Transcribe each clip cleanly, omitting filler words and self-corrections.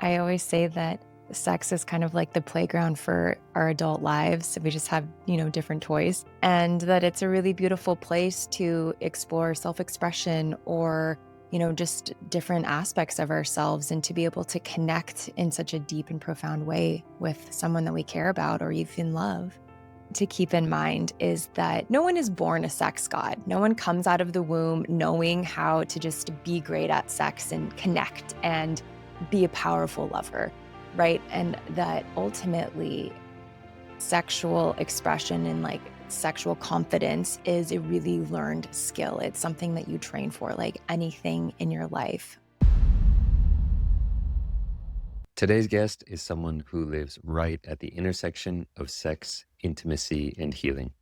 I always say that sex is kind of like the playground for our adult lives. We just have, different toys, and that it's a really beautiful place to explore self-expression or, just different aspects of ourselves, and to be able to connect in such a deep and profound way with someone that we care about or even love. To keep in mind is that no one is born a sex god. No one comes out of the womb knowing how to just be great at sex and connect and be a powerful lover, right? And that ultimately sexual expression and like sexual confidence is a really learned skill. It's something that you train for, like anything in your life. Today's guest is someone who lives right at the intersection of sex, intimacy, and healing.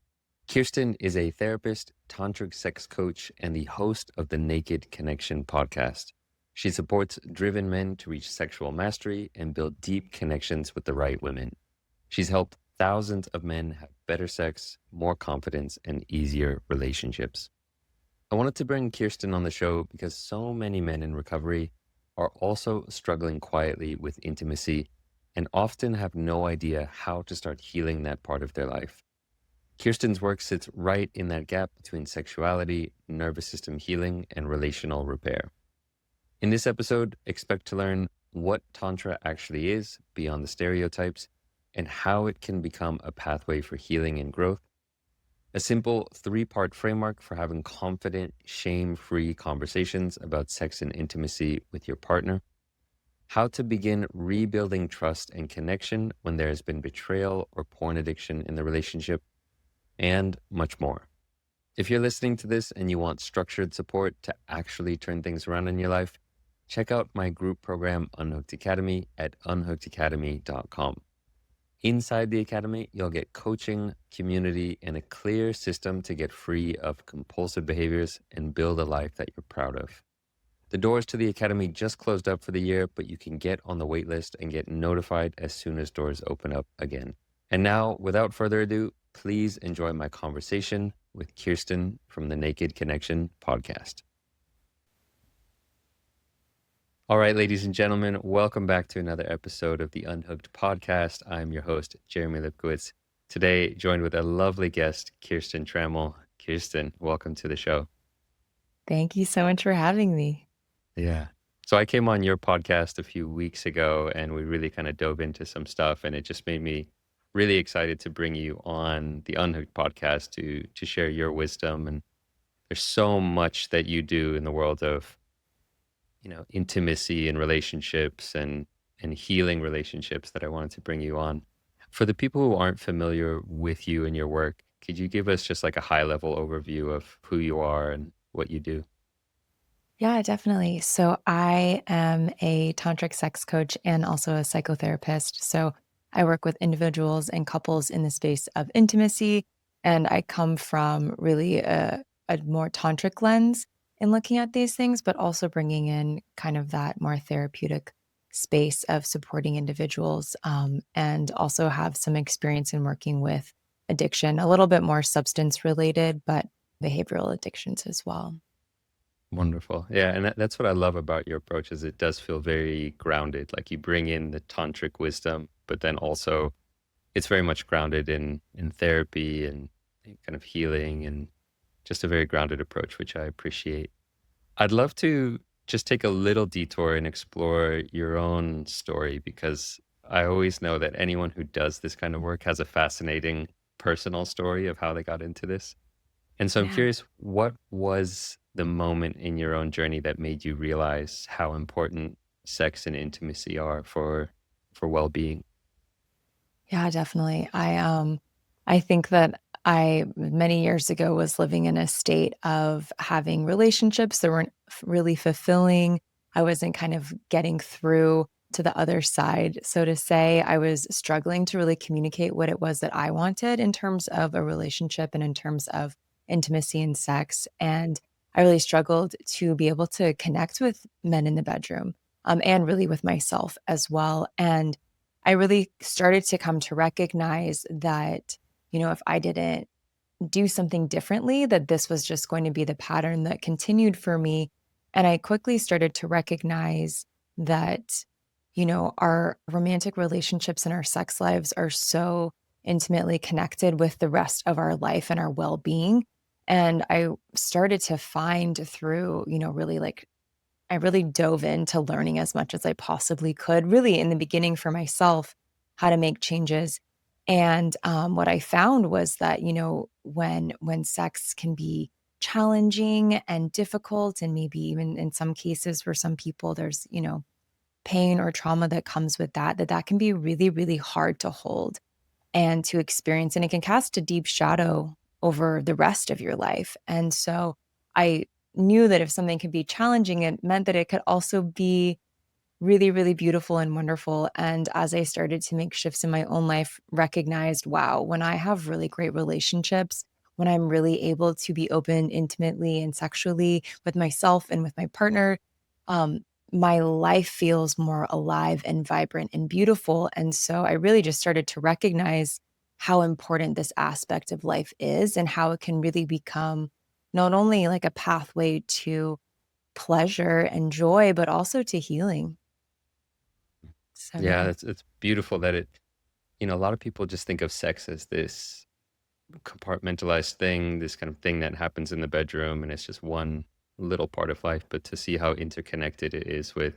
Kirsten is a therapist, tantric sex coach, and the host of the Naked Connection podcast. She supports driven men to reach sexual mastery and build deep connections with the right women. She's helped thousands of men have better sex, more confidence, and easier relationships. I wanted to bring Kirsten on the show because so many men in recovery are also struggling quietly with intimacy and often have no idea how to start healing that part of their life. Kirsten's work sits right in that gap between sexuality, nervous system healing, and relational repair. In this episode, expect to learn what Tantra actually is beyond the stereotypes and how it can become a pathway for healing and growth. A simple 3-part framework for having confident, shame-free conversations about sex and intimacy with your partner. How to begin rebuilding trust and connection when there has been betrayal or porn addiction in the relationship, and much more. If you're listening to this and you want structured support to actually turn things around in your life, check out my group program, Unhooked Academy, at unhookedacademy.com. Inside the academy, you'll get coaching, community, and a clear system to get free of compulsive behaviors and build a life that you're proud of. The doors to the academy just closed up for the year, but you can get on the wait list and get notified as soon as doors open up again. And now, without further ado, please enjoy my conversation with Kirsten from the Naked Connection podcast. All right, ladies and gentlemen, welcome back to another episode of the Unhooked Podcast. I'm your host, Jeremy Lipkowitz. Today, joined with a lovely guest, Kirsten Trammell. Kirsten, welcome to the show. Thank you so much for having me. Yeah. So I came on your podcast a few weeks ago and we really kind of dove into some stuff, and it just made me really excited to bring you on the Unhooked Podcast to share your wisdom. And there's so much that you do in the world of intimacy and relationships and healing relationships that I wanted to bring you on. For the people who aren't familiar with you and your work, could you give us just like a high level overview of who you are and what you do? Yeah, definitely. So I am a tantric sex coach and also a psychotherapist. So I work with individuals and couples in the space of intimacy. And I come from really a more tantric lens in looking at these things, but also bringing in kind of that more therapeutic space of supporting individuals, and also have some experience in working with addiction, a little bit more substance related, but behavioral addictions as well. Wonderful. Yeah. And that's what I love about your approach is it does feel very grounded. Like you bring in the tantric wisdom, but then also it's very much grounded in therapy and kind of healing and just a very grounded approach, which I appreciate. I'd love to just take a little detour and explore your own story, because I always know that anyone who does this kind of work has a fascinating personal story of how they got into this. And so I'm Yeah. curious, what was the moment in your own journey that made you realize how important sex and intimacy are for well-being? Yeah, definitely. I think that I many years ago was living in a state of having relationships that weren't really fulfilling. I wasn't kind of getting through to the other side, so to say. I was struggling to really communicate what it was that I wanted in terms of a relationship and in terms of intimacy and sex. And I really struggled to be able to connect with men in the bedroom, and really with myself as well. And I really started to come to recognize that, if I didn't do something differently, that this was just going to be the pattern that continued for me. And I quickly started to recognize that, our romantic relationships and our sex lives are so intimately connected with the rest of our life and our well-being. And I started to find through, really like I really dove into learning as much as I possibly could, really in the beginning for myself, how to make changes. And what I found was that, when sex can be challenging and difficult, and maybe even in some cases for some people, there's, pain or trauma that comes with that can be really, really hard to hold and to experience, and it can cast a deep shadow over the rest of your life. And so I knew that if something could be challenging, it meant that it could also be really, really beautiful and wonderful. And as I started to make shifts in my own life, recognized, wow, when I have really great relationships, when I'm really able to be open intimately and sexually with myself and with my partner, um, my life feels more alive and vibrant and beautiful. And so I really just started to recognize how important this aspect of life is and how it can really become not only like a pathway to pleasure and joy, but also to healing. So Yeah, yeah. it's beautiful that a lot of people just think of sex as this compartmentalized thing, this kind of thing that happens in the bedroom, and it's just one little part of life. But to see how interconnected it is with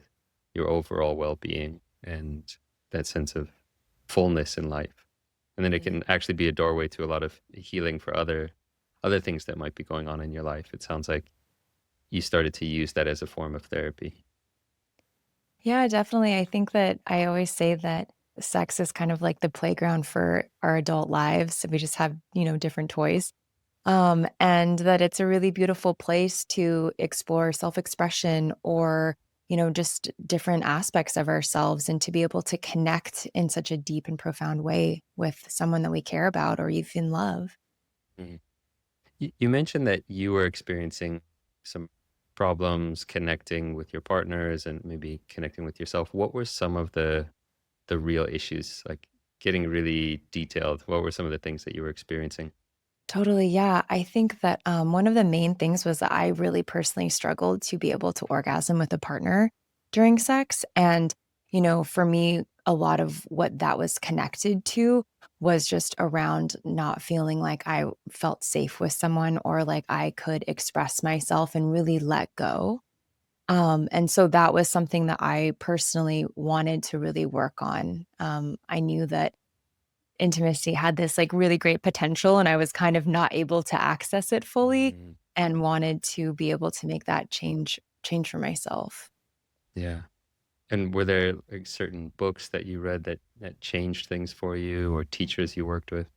your overall well-being and that sense of fullness in life, and then it Mm. can actually be a doorway to a lot of healing for other things that might be going on in your life. It sounds like you started to use that as a form of therapy. Yeah, definitely. I think that I always say that sex is kind of like the playground for our adult lives. We just have, different toys. And that it's a really beautiful place to explore self-expression or, just different aspects of ourselves and to be able to connect in such a deep and profound way with someone that we care about or even love. Mhm. You mentioned that you were experiencing some problems connecting with your partners and maybe connecting with yourself. What were some of the real issues? Like getting really detailed, what were some of the things that you were experiencing? Totally. Yeah. I think that one of the main things was that I really personally struggled to be able to orgasm with a partner during sex. And, for me, a lot of what that was connected to was just around not feeling like I felt safe with someone or like I could express myself and really let go. And so that was something that I personally wanted to really work on. I knew that intimacy had this, like, really great potential, and I was kind of not able to access it fully Mm, and wanted to be able to make that change for myself. yeah. And were there like certain books that you read that changed things for you or teachers you worked with?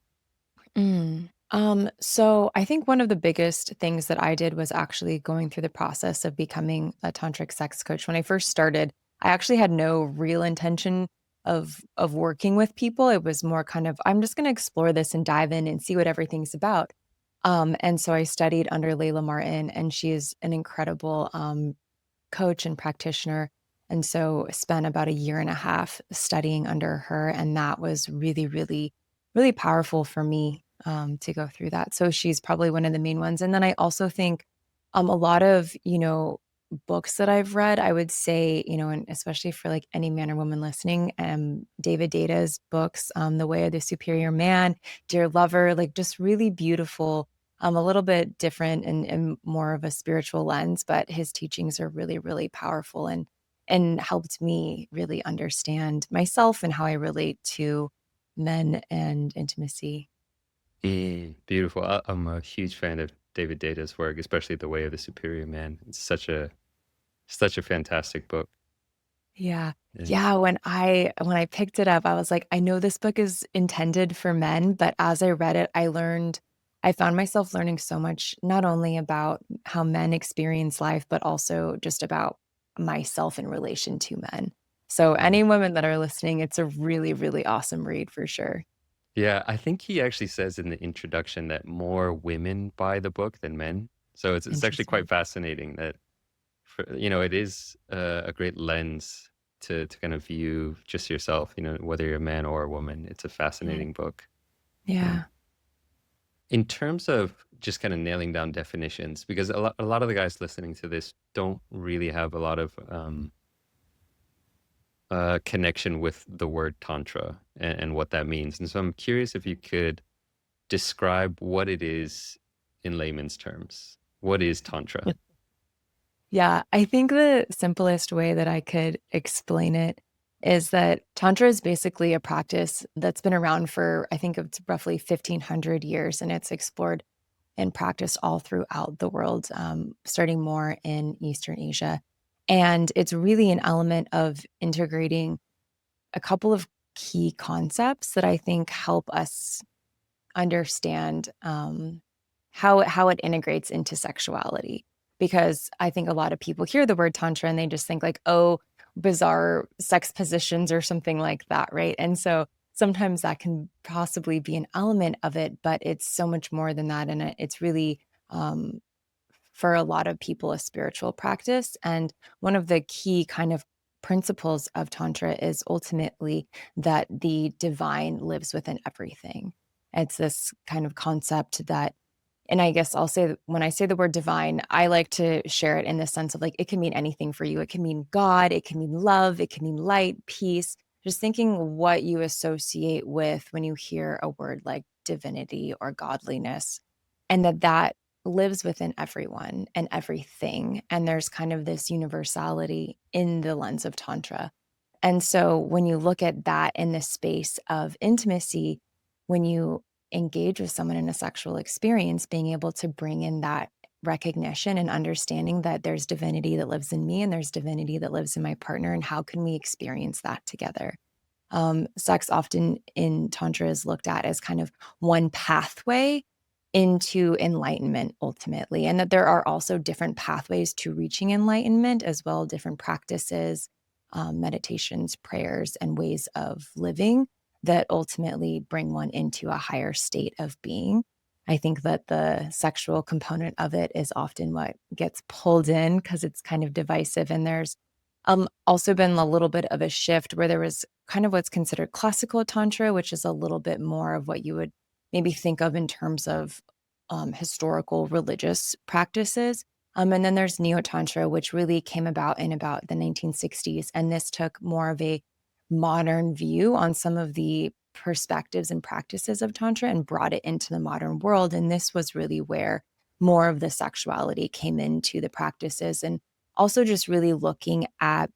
So I think one of the biggest things that I did was actually going through the process of becoming a tantric sex coach. When I first started, I actually had no real intention of working with people. It was more kind of, I'm just going to explore this and dive in and see what everything's about. And so I studied under Layla Martin, and she is an incredible coach and practitioner. And so spent about a year and a half studying under her. And that was really, really, really powerful for me to go through that. So she's probably one of the main ones. And then I also think a lot of, books that I've read, I would say, and especially for like any man or woman listening, David Data's books, The Way of the Superior Man, Dear Lover, like just really beautiful, a little bit different and more of a spiritual lens, but his teachings are really, really powerful and helped me really understand myself and how I relate to men and intimacy. Beautiful. I'm a huge fan of David Data's work, especially The Way of the Superior Man. It's such a fantastic book. Yeah. Yeah. Yeah, when I picked it up, I was like, I know this book is intended for men, but as I read it, I found myself learning so much, not only about how men experience life, but also just about myself in relation to men. So Mm. any women that are listening, it's a really, really awesome read for sure. Yeah, I think he actually says in the introduction that more women buy the book than men. So it's actually quite Interesting. fascinating that it is a great lens to kind of view just yourself, whether you're a man or a woman. It's a Mm. fascinating book. Yeah. Yeah. In terms of just kind of nailing down definitions, because a lot of the guys listening to this don't really have a lot of connection with the word Tantra and what that means. And so I'm curious if you could describe what it is in layman's terms. What is Tantra? Yeah, I think the simplest way that I could explain it is that Tantra is basically a practice that's been around for, I think it's roughly 1,500 years, and it's explored and practiced all throughout the world, starting more in Eastern Asia. And it's really an element of integrating a couple of key concepts that I think help us understand how it integrates into sexuality. Because I think a lot of people hear the word tantra and they just think like, oh, bizarre sex positions or something like that, right? And so sometimes that can possibly be an element of it, but it's so much more than that. And it's really um, for a lot of people a spiritual practice. And one of the key kind of principles of Tantra is ultimately that the divine lives within everything. It's this kind of concept that, and I guess I'll say that when I say the word divine, I like to share it in the sense of like it can mean anything for you. It can mean God, it can mean love, it can mean light, peace. Just thinking what you associate with when you hear a word like divinity or godliness, and that lives within everyone and everything. And there's kind of this universality in the lens of Tantra. And so when you look at that in the space of intimacy, when you engage with someone in a sexual experience, being able to bring in that recognition and understanding that there's divinity that lives in me and there's divinity that lives in my partner, and how can we experience that together? Sex often in Tantra is looked at as kind of one pathway into enlightenment ultimately, and that there are also different pathways to reaching enlightenment as well, different practices, meditations, prayers, and ways of living that ultimately bring one into a higher state of being. I think that the sexual component of it is often what gets pulled in because it's kind of divisive. And there's also been a little bit of a shift where there was kind of what's considered classical tantra, which is a little bit more of what you would maybe think of in terms of historical religious practices. And then there's neo tantra, which really came about in about the 1960s. And this took more of a modern view on some of the perspectives and practices of tantra and brought it into the modern world. And this was really where more of the sexuality came into the practices, and also just really looking at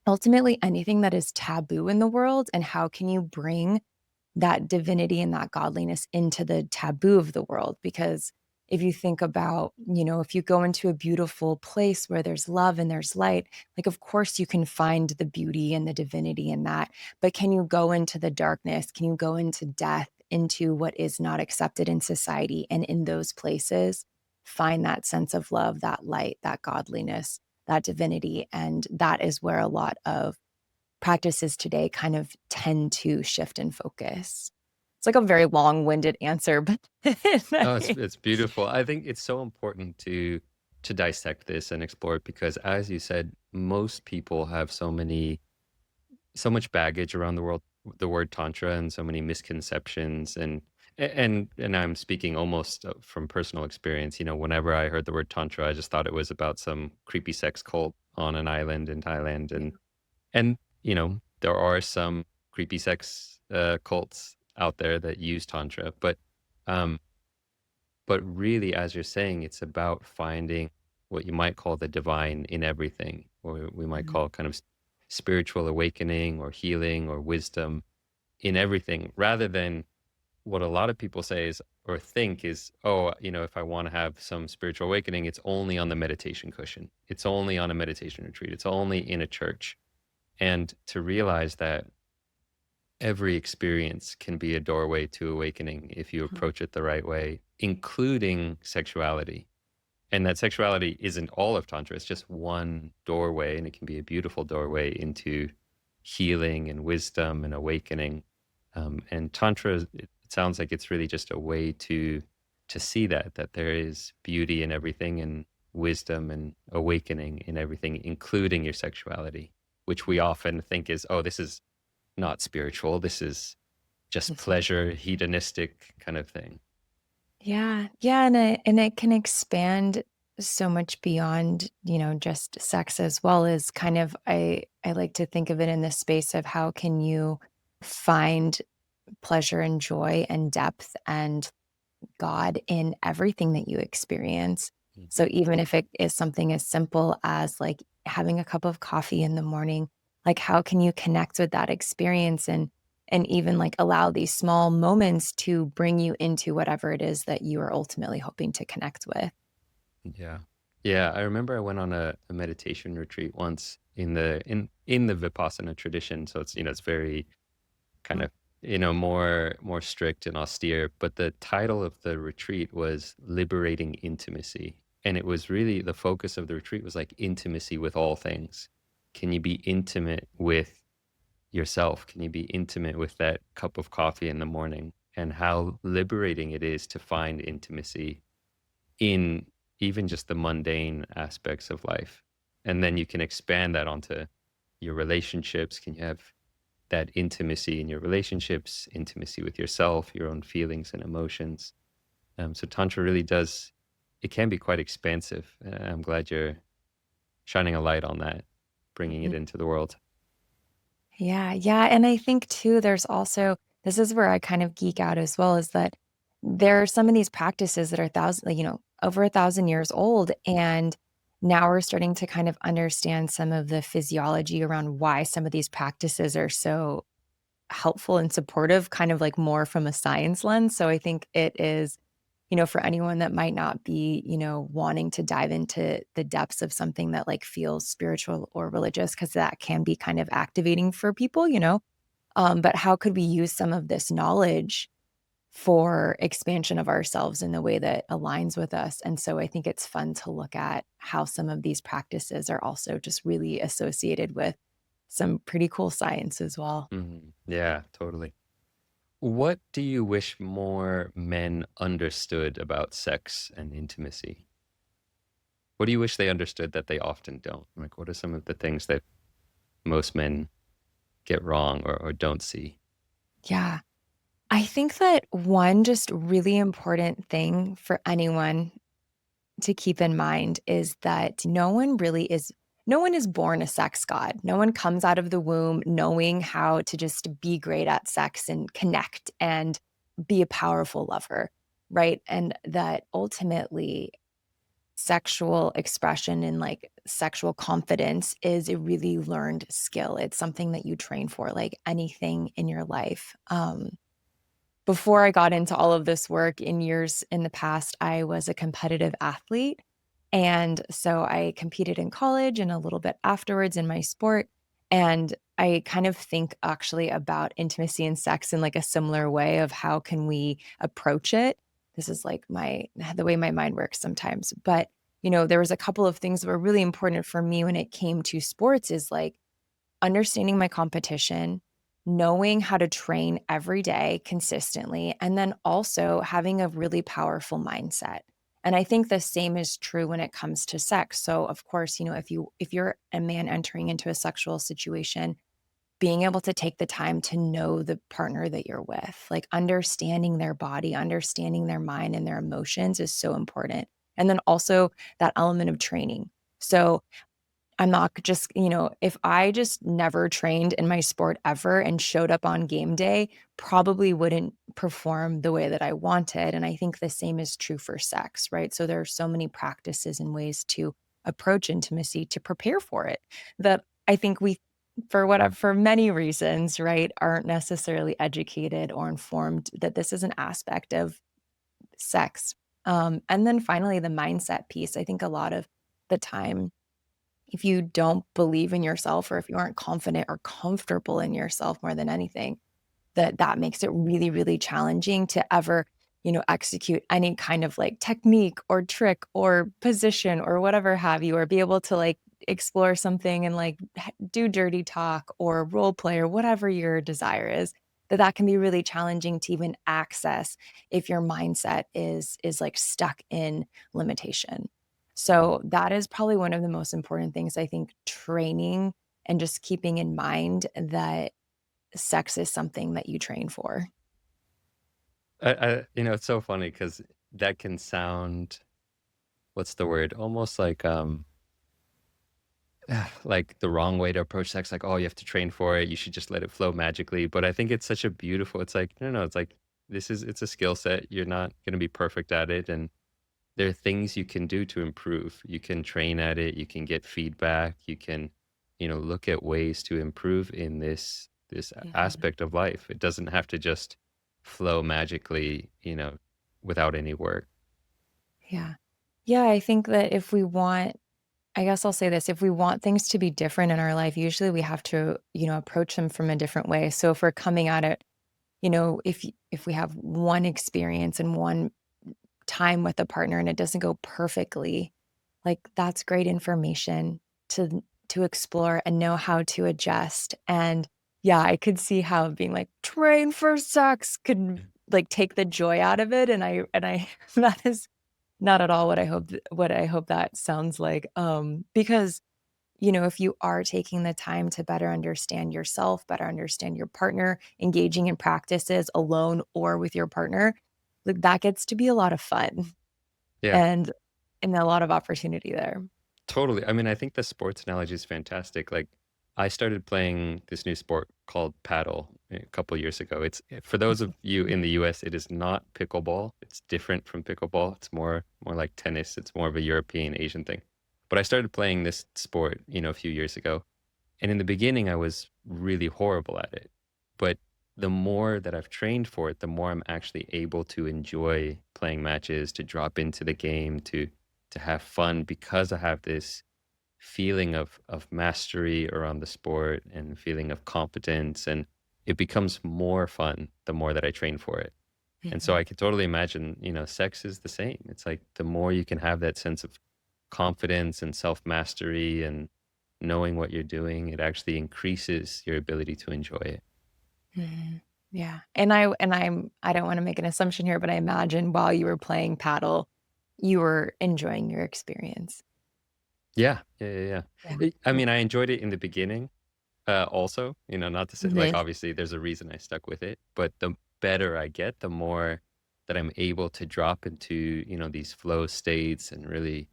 ultimately anything that is taboo in the world and how can you bring that divinity and that godliness into the taboo of the world. Because if you think about, if you go into a beautiful place where there's love and there's light, like, of course, you can find the beauty and the divinity in that. But can you go into the darkness? Can you go into death, into what is not accepted in society? And in those places, find that sense of love, that light, that godliness, that divinity. And that is where a lot of practices today kind of tend to shift and focus. It's like a very long-winded answer, but Oh, it's beautiful. I think it's so important to dissect this and explore it because, as you said, most people have so much baggage around the word tantra, and so many misconceptions. And I'm speaking almost from personal experience. Whenever I heard the word tantra, I just thought it was about some creepy sex cult on an island in Thailand, and there are some creepy sex cults out there that use tantra, um, but really, as you're saying, it's about finding what you might call the divine in everything, or we might Mhm. call kind of spiritual awakening or healing or wisdom in everything, rather than what a lot of people say is or think is, oh, if I want to have some spiritual awakening, it's only on the meditation cushion. It's only on a meditation retreat. It's only in a church. And to realize that every experience can be a doorway to awakening if you approach it the right way, including sexuality. And that sexuality isn't all of Tantra, it's just one doorway, and it can be a beautiful doorway into healing and wisdom and awakening. And Tantra, it sounds like it's really just a way to see that there is beauty in everything and wisdom and awakening in everything, including your sexuality, which we often think is, oh, this is not spiritual. This is just pleasure, hedonistic kind of thing. Yeah, yeah, and it can expand so much beyond, just sex as well. Is kind of I like to think of it in this space of how can you find pleasure and joy and depth and God in everything that you experience. So Mhm. even if it is something as simple as like having a cup of coffee in the morning, like how can you connect with that experience and even like allow these small moments to bring you into whatever it is that you are ultimately hoping to connect with. Yeah. Yeah. I remember I went on a meditation retreat once in the Vipassana tradition. So it's very kind of, more strict and austere. But the title of the retreat was Liberating Intimacy. And it was really the focus of the retreat was like intimacy with all things. Can you be intimate with yourself? Can you be intimate with that cup of coffee in the morning? And how liberating it is to find intimacy in even just the mundane aspects of life. And then you can expand that onto your relationships. Can you have that intimacy in your relationships, intimacy with yourself, your own feelings and emotions? So Tantra really does, it can be quite expansive. I'm glad you're shining a light on that, bringing it into the world. Yeah, yeah, and I think too there's also this is where I kind of geek out as well, is that there are some of these practices that are over 1,000 years old, and now we're starting to kind of understand some of the physiology around why some of these practices are so helpful and supportive, kind of like more from a science lens. So I think it is, for anyone that might not be, wanting to dive into the depths of something that like feels spiritual or religious, because that can be kind of activating for people. But how could we use some of this knowledge for expansion of ourselves in the way that aligns with us? And so I think it's fun to look at how some of these practices are also just really associated with some pretty cool science as well. Yeah, totally. What do you wish more men understood about sex and intimacy? What do you wish they understood that they often don't? Like, what are some of the things that most men get wrong or don't see? Yeah. I think that one just really important thing for anyone to keep in mind is that no one is born a sex god. No one comes out of the womb knowing how to just be great at sex and connect and be a powerful lover, right? And that ultimately sexual expression and like sexual confidence is a really learned skill. It's something that you train for like anything in your life. Before I got into all of this work in years in the past, I was a competitive athlete. And so I competed in college and a little bit afterwards in my sport. And I kind of think actually about intimacy and sex in like a similar way of how can we approach it. This is like the way my mind works sometimes. But, there was a couple of things that were really important for me when it came to sports is like understanding my competition, knowing how to train every day consistently, and then also having a really powerful mindset. And I think the same is true when it comes to sex. So of course, if you're a man entering into a sexual situation, being able to take the time to know the partner that you're with, like understanding their body, understanding their mind and their emotions is so important. And then also that element of training. So I'm not just, if I just never trained in my sport ever and showed up on game day, probably wouldn't perform the way that I wanted. And I think the same is true for sex, right? So there are so many practices and ways to approach intimacy to prepare for it that I think for many reasons, right, aren't necessarily educated or informed that this is an aspect of sex. And then finally, the mindset piece. I think a lot of the time, if you don't believe in yourself or if you aren't confident or comfortable in yourself more than anything, that makes it really, really challenging to ever, execute any kind of like technique or trick or position or whatever have you, or be able to like explore something and like do dirty talk or role play or whatever your desire is. That can be really challenging to even access if your mindset is like stuck in limitation. So that is probably one of the most important things, I think, training and just keeping in mind that sex is something that you train for. It's so funny because that can sound what's the word? Almost like the wrong way to approach sex, like, oh, you have to train for it. You should just let it flow magically. But I think it's such a beautiful, it's like, no, no, it's like, it's a skill set. You're not going to be perfect at it. And there are things you can do to improve. You can train at it. You can get feedback. You can, look at ways to improve in this Mhm. aspect of life. It doesn't have to just flow magically, without any work. Yeah. Yeah, I think that if we want I guess I'll say this, if we want things to be different in our life, usually we have to, approach them from a different way. So if we're coming at it, if we have one experience and one time with a partner and it doesn't go perfectly, like that's great information to explore and know how to adjust. And yeah, I could see how being like train for sex could like take the joy out of it. And I that is not at all what I hope that sounds like. Because if you are taking the time to better understand yourself, better understand your partner, engaging in practices alone or with your partner, like that gets to be a lot of fun Yeah. and a lot of opportunity there. Totally. I mean, I think the sports analogy is fantastic. Like, I started playing this new sport called paddle a couple years ago. It's for those of you in the US, it is not pickleball. It's different from pickleball. It's more like tennis. It's more of a European Asian thing. But I started playing this sport, a few years ago. And in the beginning, I was really horrible at it. But the more that I've trained for it, the more I'm actually able to enjoy playing matches, to drop into the game, to have fun because I have this feeling of mastery around the sport and feeling of competence, and it becomes more fun the more that I train for it. And so Mhm. I could totally imagine, sex is the same. It's like the more you can have that sense of confidence and self mastery and knowing what you're doing, it actually increases your ability to enjoy it. Mhm. Yeah, I don't wanna make an assumption here, but I imagine while you were playing paddle, you were enjoying your experience. Yeah, yeah, yeah, yeah. Yeah. I Yeah. mean, I enjoyed it in the beginning, also, not to say like, Mhm. obviously, there's a reason I stuck with it, but the better I get, the more that I'm able to drop into, these flow states and really,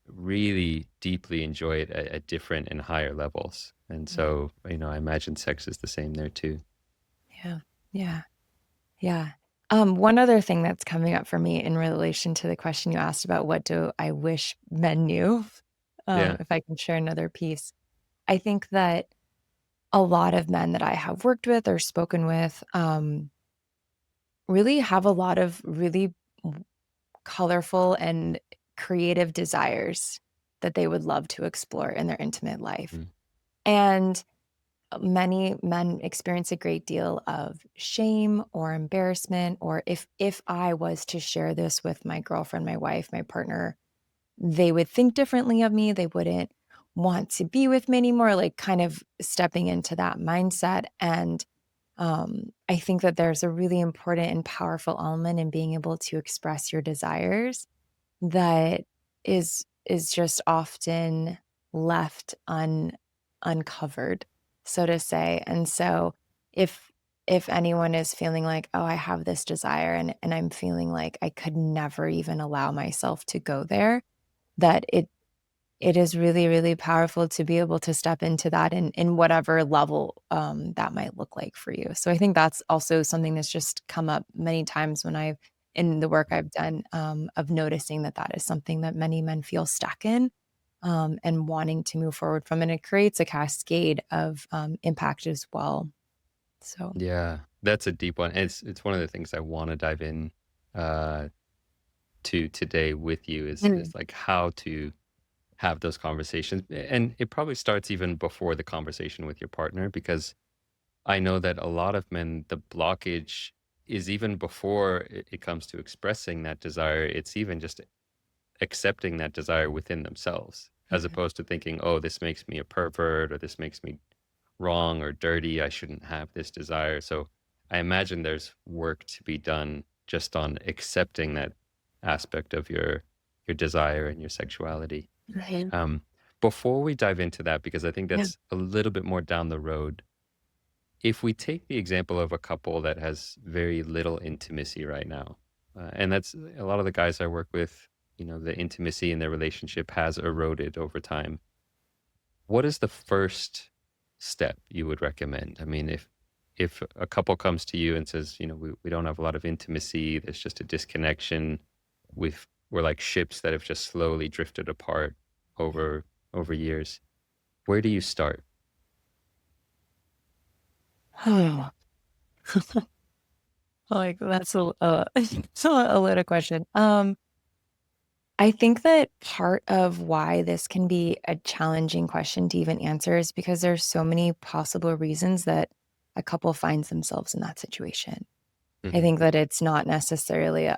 really deeply enjoy it at different and higher levels. And Mhm. so, I imagine sex is the same there too. Yeah. Yeah. Yeah. One other thing that's coming up for me in relation to the question you asked about what do I wish men knew, Yeah. if I can share another piece. I think that a lot of men that I have worked with or spoken with, really have a lot of really w colorful and creative desires that they would love to explore in their intimate life. Mm. And many men experience a great deal of shame or embarrassment, or if I was to share this with my girlfriend, my wife, my partner, they would think differently of me. They wouldn't want to be with me anymore, like kind of stepping into that mindset. And I think that there's a really important and powerful element in being able to express your desires that is just often left uncovered, so to say. And so if if anyone is feeling like, "Oh, I have this desire," and I'm feeling like I could never even allow myself to go there, that it is really, really powerful to be able to step into that in whatever level, that might look like for you. So I think that's also something that's just come up many times when I've in the work I've done, of noticing that that is something that many men feel stuck in, and wanting to move forward from, and it creates a cascade of, impact as well. So Yeah, that's a deep one. It's one of the things I want to dive in uh to today with you Mm. is like how to have those conversations. And it probably starts even before the conversation with your partner, because I know that a lot of men, the blockage is even before it comes to expressing that desire. It's even just accepting that desire within themselves, as Mhm. opposed to thinking, oh, this makes me a pervert or this makes me wrong or dirty. I shouldn't have this desire. So I imagine there's work to be done just on accepting that aspect of your desire and your sexuality. Right. Um, Before we dive into that, because I think Yeah. that's a little bit more down the road, if we take the example of a couple that has very little intimacy right now, and that's a lot of the guys I work with, the intimacy in their relationship has eroded over time, what is the first step you would recommend? I mean, if a couple comes to you and says, we don't have a lot of intimacy, there's just a disconnection, we're like ships that have just slowly drifted apart over years, where do you start? Oh, like that's it's a loaded question. I think that part of why this can be a challenging question to even answer is because there's so many possible reasons that a couple finds themselves in that situation. I Hmm. think that it's not necessarily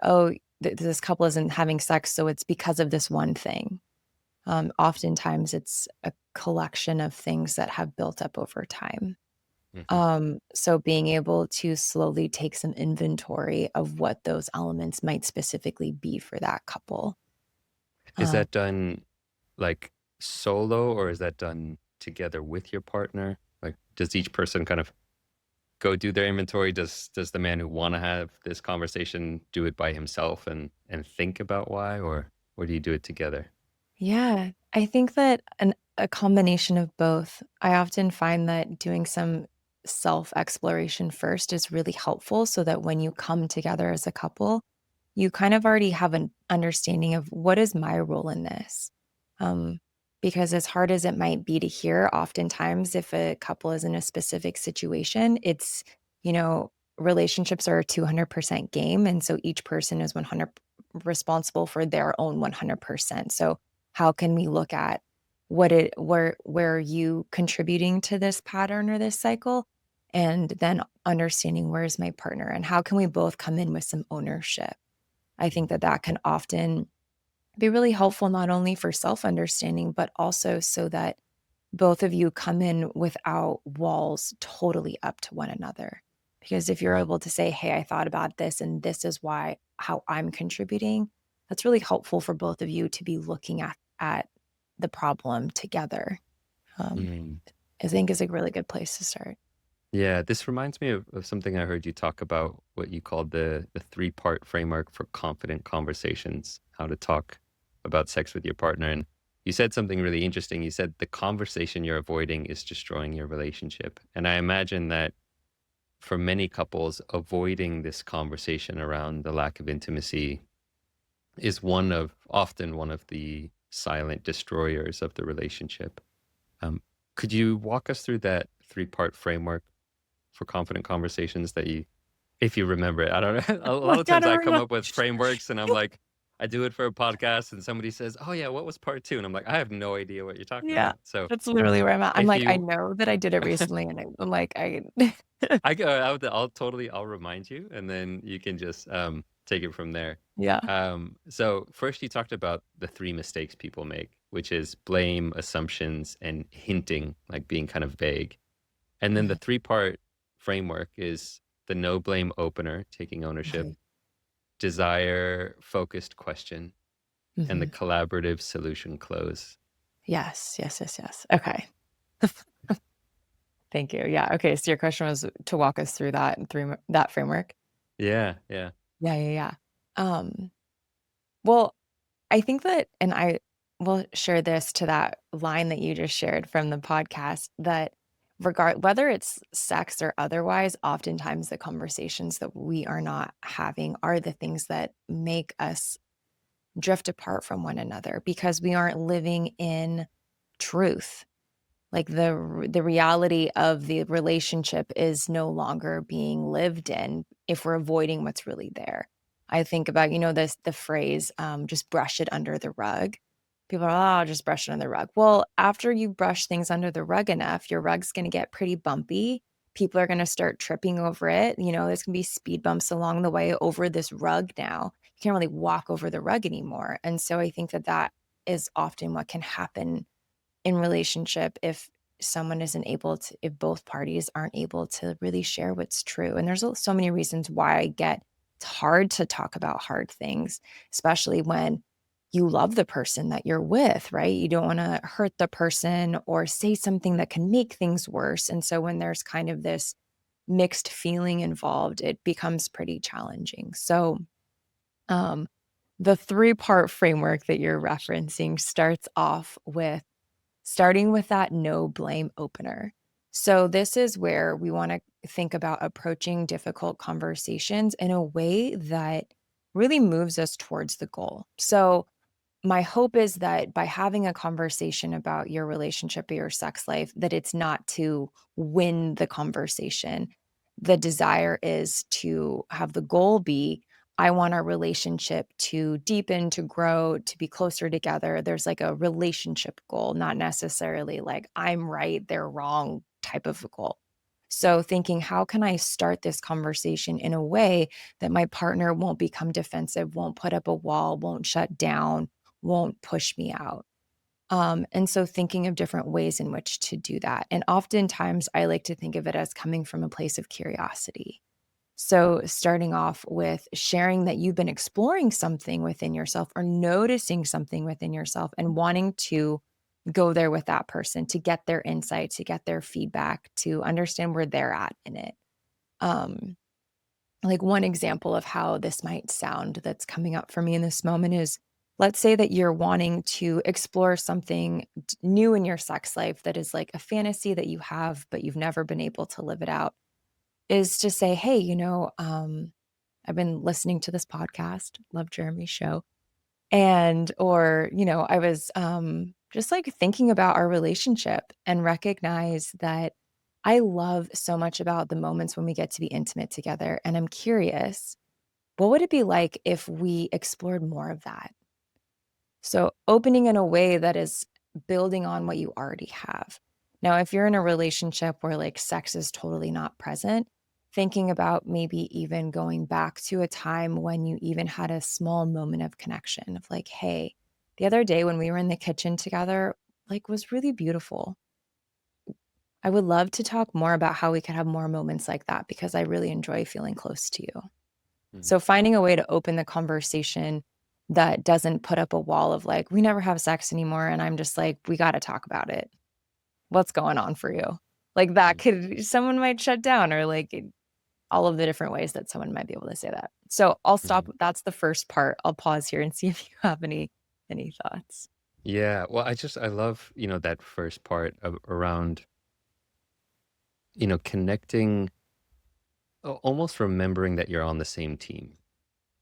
this couple isn't having sex, so it's because of this one thing. Oftentimes, it's a collection of things that have built up over time. Hmm. So being able to slowly take some inventory of what those elements might specifically be for that couple. Is Um, that done like solo, or is that done together with your partner? Like, does each person kind of go do their inventory? Does the man who want to have this conversation do it by himself and think about why, or do you do it together? Yeah, I think that a combination of both. I often find that doing some self exploration first is really helpful so that when you come together as a couple, you kind of already have an understanding of what is my role in this. Um, because as hard as it might be to hear, oftentimes if a couple is in a specific situation, you know, relationships are a 200% game. And so each person is 100 responsible for their own 100%. So how can we look at where are you contributing to this pattern or this cycle? And then understanding where is my partner and how can we both come in with some ownership? I think that that can often be really helpful, not only for self understanding, but also so that both of you come in without walls totally up to one another. Because if you're able to say, hey, I thought about this and this is how I'm contributing, that's really helpful for both of you to be looking at the problem together. Um, Mm. I think is a really good place to start. Yeah, this reminds me of something I heard you talk about, what you called the three-part framework for confident conversations, how to talk about sex with your partner. And you said something really interesting. You said the conversation you're avoiding is destroying your relationship. And I imagine that for many couples, avoiding this conversation around the lack of intimacy is often one of the silent destroyers of the relationship. Um, could you walk us through that three-part framework for confident conversations if you remember it? I don't know. A lot of Like, I times don't I come remember. up with frameworks and I'm like, I do it for a podcast and somebody says, oh yeah, what was part two? And I'm like, I have no idea what you're talking Yeah, about. So that's literally where I'm at. I'm if like, I you, know that I did it recently, and I'm like, I'll remind you and then you can just take it from there. yeah, So first you talked about the three mistakes people make, which is blame, assumptions, and hinting, like being kind of vague. And then the mhm, three-part framework is the no blame opener, taking ownership, mhm, desire focused question, and the mhm. collaborative solution close. Yes, yes, yes, yes. Okay. Thank you. Yeah. Okay. So your question was to walk us through that framework. Yeah, yeah. Yeah, yeah, yeah. Um, well, I think that, and I will share this to that line that you just shared from the podcast that whether it's sex or otherwise, oftentimes the conversations that we are not having are the things that make us drift apart from one another because we aren't living in truth. Like the reality of the relationship is no longer being lived in if we're avoiding what's really there. I think about, the phrase, just brush it under the rug. People are, oh, just brush it under the rug. Well, after you brush things under the rug enough, your rug's going to get pretty bumpy. People are going to start tripping over it. There's going to be speed bumps along the way over this rug now. You can't really walk over the rug anymore. And so I think that that is often what can happen in relationship if both parties aren't able to really share what's true. And there's so many reasons why it's hard to talk about hard things, especially when you love the person that you're with, right? You don't want to hurt the person or say something that can make things worse. And so when there's kind of this mixed feeling involved, it becomes pretty challenging. So, um, the 3-part framework that you're referencing starts off with starting with that no blame opener. So this is where we want to think about approaching difficult conversations in a way that really moves us towards the goal. So my hope is that by having a conversation about your relationship or your sex life, that it's not to win the conversation. The desire is to have the goal be, I want our relationship to deepen, to grow, to be closer together. There's like a relationship goal, not necessarily like I'm right, they're wrong type of a goal. So thinking, how can I start this conversation in a way that my partner won't become defensive, won't put up a wall, won't shut down, won't push me out. And so thinking of different ways in which to do that. And oftentimes I like to think of it as coming from a place of curiosity. So starting off with sharing that you've been exploring something within yourself or noticing something within yourself and wanting to go there with that person to get their insight, to get their feedback, to understand where they're at in it. Um, like one example of how this might sound that's coming up for me in this moment is, let's say that you're wanting to explore something new in your sex life that is like a fantasy that you have, but you've never been able to live it out, is to say, hey, I've been listening to this podcast, love Jeremy's show. And, or, I was just like thinking about our relationship and recognize that I love so much about the moments when we get to be intimate together. And I'm curious, what would it be like if we explored more of that? So opening in a way that is building on what you already have. Now, if you're in a relationship where like sex is totally not present, thinking about maybe even going back to a time when you even had a small moment of connection of like, hey, the other day when we were in the kitchen together, like was really beautiful. I would love to talk more about how we could have more moments like that because I really enjoy feeling close to you. Mhm. So finding a way to open the conversation that doesn't put up a wall of like, we never have sex anymore. And I'm just like, we got to talk about it. What's going on for you? Like that someone might shut down or like all of the different ways that someone might be able to say that. So I'll stop. Mhm. That's the first part. I'll pause here and see if you have any thoughts. Yeah, well, I love, that first part around, connecting, almost remembering that you're on the same team.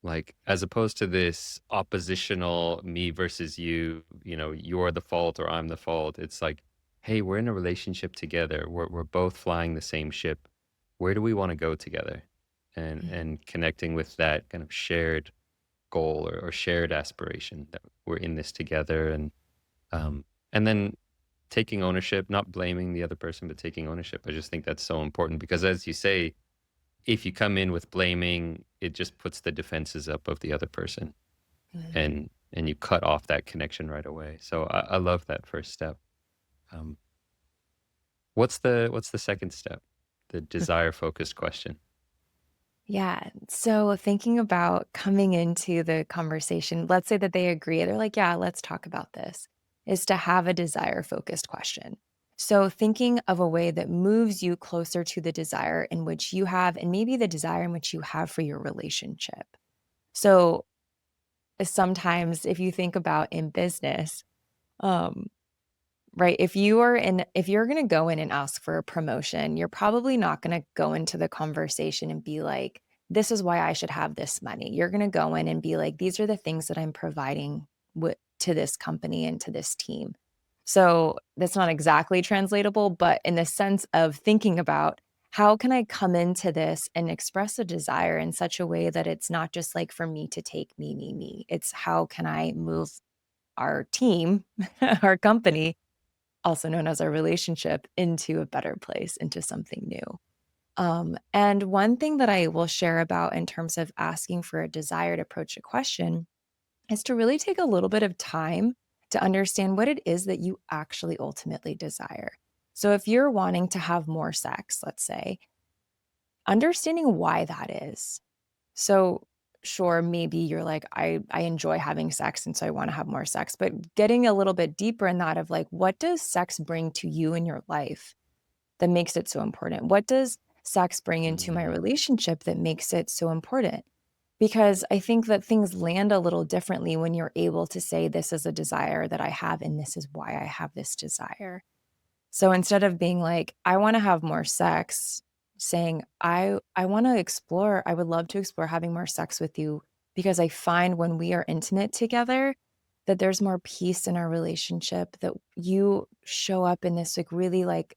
Like, as opposed to this oppositional me versus you, you're the fault or I'm the fault. It's like, hey, we're in a relationship together. We're both flying the same ship. Where do we want to go together? And connecting with that kind of shared goal or shared aspiration that we're in this together. And then taking ownership, not blaming the other person, but taking ownership. I just think that's so important because, as you say, if you come in with blaming, it just puts the defenses up of the other person, Mhm. and you cut off that connection right away. So I love that first step. Um, what's the second step? The desire focused question. Yeah. So thinking about coming into the conversation, let's say that they agree, they're like, yeah, let's talk about this, is to have a desire focused question. So thinking of a way that moves you closer to the desire in which you have, and maybe the desire in which you have for your relationship. So sometimes if you think about in business, um, right, if you're going to go in and ask for a promotion, you're probably not going to go into the conversation and be like, this is why I should have this money. You're going to go in and be like, these are the things that I'm providing to this company and to this team. So that's not exactly translatable, but in the sense of thinking about, how can I come into this and express a desire in such a way that it's not just like for me to take me. It's how can I move our team, our company, also known as our relationship, into a better place, into something new. And one thing that I will share about in terms of asking for a desired approach to question is to really take a little bit of time to understand what it is that you actually ultimately desire. So if you're wanting to have more sex, let's say, understanding why that is. So sure, maybe you're like, I enjoy having sex and so I want to have more sex, but getting a little bit deeper in that of like, what does sex bring to you in your life that makes it so important? What does sex bring into my Mm, relationship that makes it so important? because I think that things land a little differently when you're able to say, this is a desire that I have, and this is why I have this desire. So instead of being like, I want to have more sex, saying, I want to explore, I would love to explore having more sex with you because I find when we are intimate together that there's more peace in our relationship, that you show up in this like really like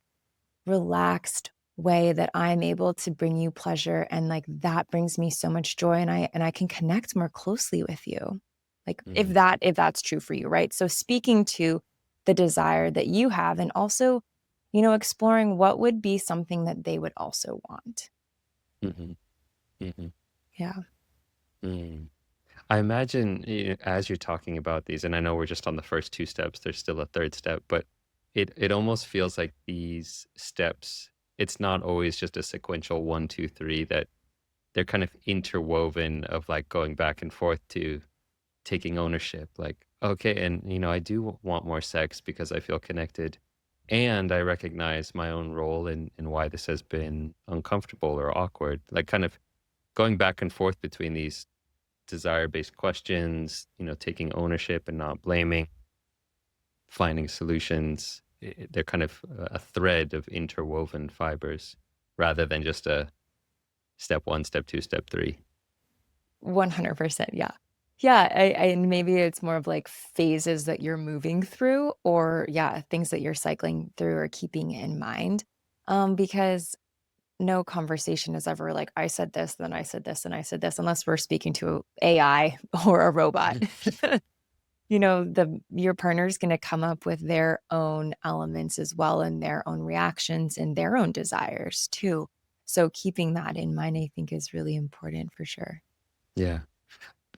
relaxed way that I'm able to bring you pleasure, and like that brings me so much joy, and I can connect more closely with you. Like Mhm. if that's true for you, right? So speaking to the desire that you have, and also, exploring what would be something that they would also want. Mhm. Mhm. Yeah. Mm. I imagine as you're talking about these, and I know we're just on the first two steps, there's still a third step, but it almost feels like these steps, it's not always just a sequential one, two, three, that they're kind of interwoven of like going back and forth to taking ownership. Like, okay, and I do want more sex because I feel connected. And I recognize my own role in why this has been uncomfortable or awkward. Like kind of going back and forth between these desire-based questions, taking ownership and not blaming, finding solutions. They're kind of a thread of interwoven fibers rather than just a step one, step two, step three. 100%. Yeah. Yeah. And maybe it's more of like phases that you're moving through, or yeah, things that you're cycling through or keeping in mind. Because no conversation is ever like, I said this, then I said this, and I said this, unless we're speaking to AI or a robot. Your partner's going to come up with their own elements as well, and their own reactions and their own desires too. So keeping that in mind, I think, is really important for sure. Yeah.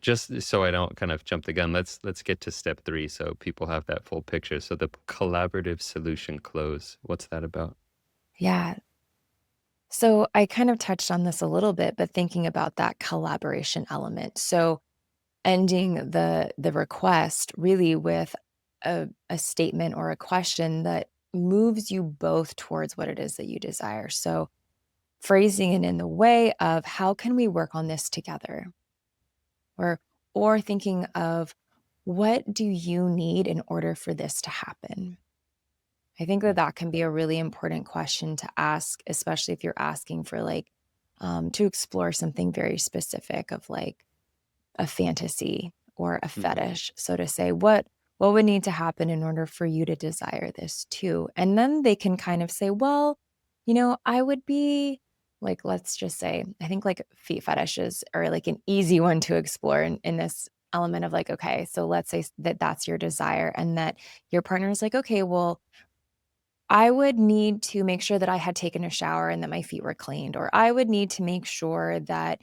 Just so I don't kind of jump the gun, let's get to step three so people have that full picture. So the collaborative solution close, what's that about? Yeah. So I kind of touched on this a little bit, but thinking about that collaboration element. So ending the request really with a statement or a question that moves you both towards what it is that you desire. So phrasing it in the way of, how can we work on this together? Or or thinking of, what do you need in order for this to happen? I think that that can be a really important question to ask, especially if you're asking for like to explore something very specific of like a fantasy or a Mm-hmm. fetish. So to say, what would need to happen in order for you to desire this too? And then they can kind of say, well, I would be like, let's just say, I think like feet fetishes are like an easy one to explore in this element of like, okay, so let's say that that's your desire, and that your partner is like, okay, well, I would need to make sure that I had taken a shower and that my feet were cleaned, or I would need to make sure that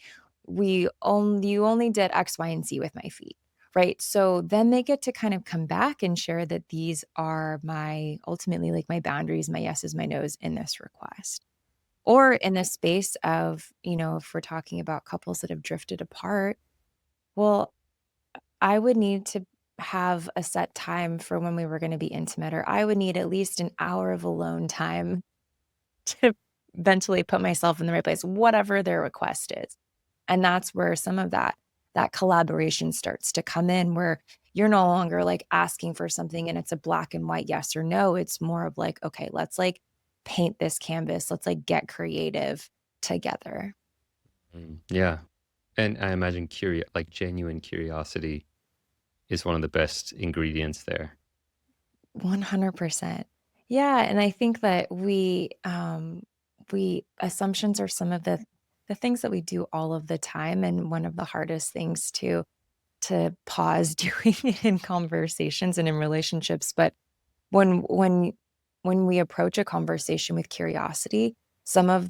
you only did X, Y, and Z with my feet, right? So then they get to kind of come back and share that these are my ultimately like my boundaries, my yeses, my nos in this request. Or in the space of, if we're talking about couples that have drifted apart, well, I would need to have a set time for when we were gonna be intimate, or I would need at least an hour of alone time to eventually put myself in the right place, whatever their request is. And that's where some of that collaboration starts to come in, where you're no longer like asking for something and it's a black and white yes or no. It's more of like, okay, let's like paint this canvas. Let's like get creative together. Yeah. And I imagine like genuine curiosity is one of the best ingredients there. 100%. Yeah, and I think that we assumptions are some of the things that we do all of the time, and one of the hardest things to pause doing in conversations and in relationships. But when when when we approach a conversation with curiosity, some of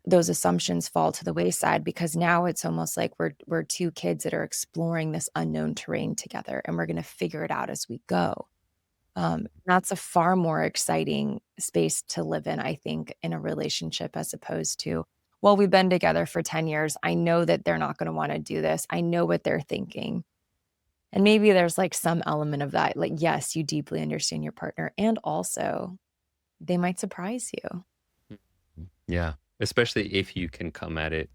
those assumptions fall to the wayside, because now it's almost like we're two kids that are exploring this unknown terrain together, and we're going to figure it out as we go. That's a far more exciting space to live in, I think, in a relationship, as opposed to, well, we've been together for 10 years. I know that they're not going to want to do this. I know what they're thinking. And maybe there's like some element of that. Like, yes, you deeply understand your partner, and also they might surprise you. Mhm. Yeah. Especially if you can come at it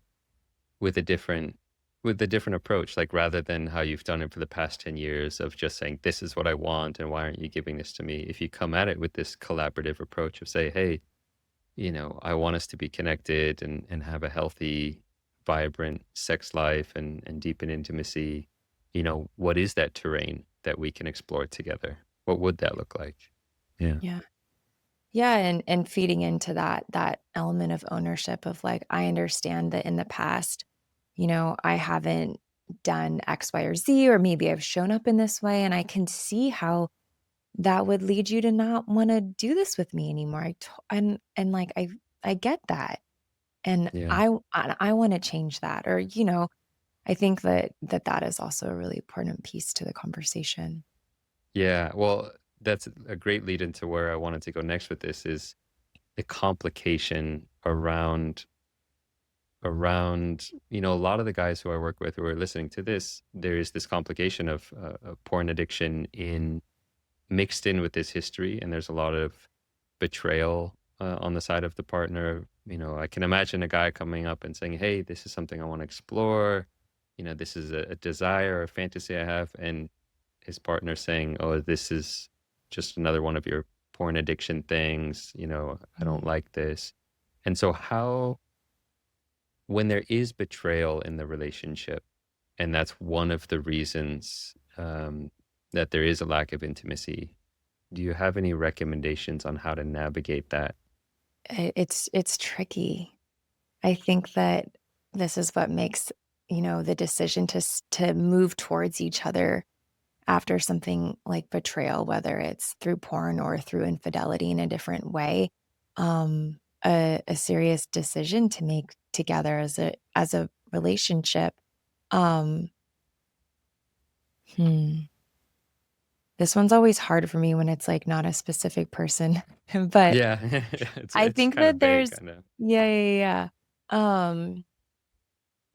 with a different with the different approach, like rather than how you've done it for the past 10 years of just saying, this is what I want and why aren't you giving this to me? If you come at it with this collaborative approach of say, hey, I want us to be connected and have a healthy, vibrant sex life and deepen intimacy. What is that terrain that we can explore together? What would that look like? Yeah. Yeah. Yeah, and feeding into that element of ownership of like, I understand that in the past, I haven't done X, Y, or Z, or maybe I've shown up in this way, and I can see how that would lead you to not want to do this with me anymore. And like I get that, and Yeah. I want to change that, or I think that is also a really important piece to the conversation. Yeah. Well, that's a great lead into where I wanted to go next with this is the complication around a lot of the guys who I work with who are listening to this, there is this complication of porn addiction in mixed in with this history, and there's a lot of betrayal on the side of the partner. I can imagine a guy coming up and saying, hey, this is something I want to explore, this is a desire or a fantasy I have, and his partner saying, oh, this is just another one of your porn addiction things, I don't Mm. like this. And so when there is betrayal in the relationship, and that's one of the reasons that there is a lack of intimacy, do you have any recommendations on how to navigate that? It's tricky. I think that this is what makes, the decision to move towards each other after something like betrayal, whether it's through porn or through infidelity in a different way, a serious decision to make together as a relationship. Um, hmm. This one's always hard for me when it's like not a specific person, but Yeah, it's I it's think kind of that vague, there's kind of. yeah, yeah, yeah.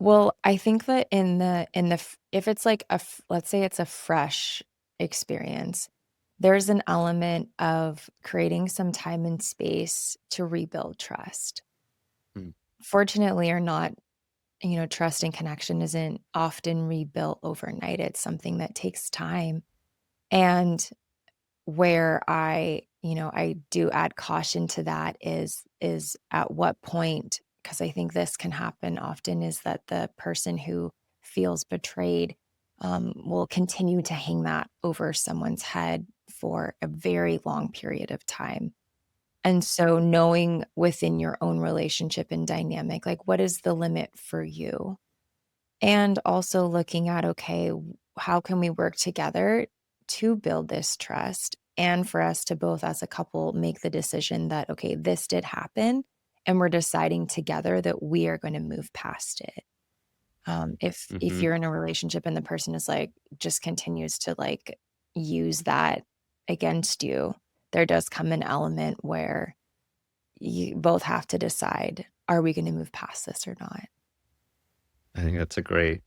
Well, I think that if it's like let's say it's a fresh experience, there's an element of creating some time and space to rebuild trust. Mm, Fortunately or not, trust and connection isn't often rebuilt overnight. It's something that takes time. And where I do add caution to that is at what point, because I think this can happen often, is that the person who feels betrayed will continue to hang that over someone's head for a very long period of time. And so knowing within your own relationship and dynamic, like what is the limit for you? And also looking at, okay, how can we work together to build this trust and for us to both as a couple make the decision that, okay, this did happen and we're deciding together that we are going to move past it. If mhm. you're in a relationship and the person is like just continues to like use that against you, there does come an element where you both have to decide, are we going to move past this or not? I think that's a great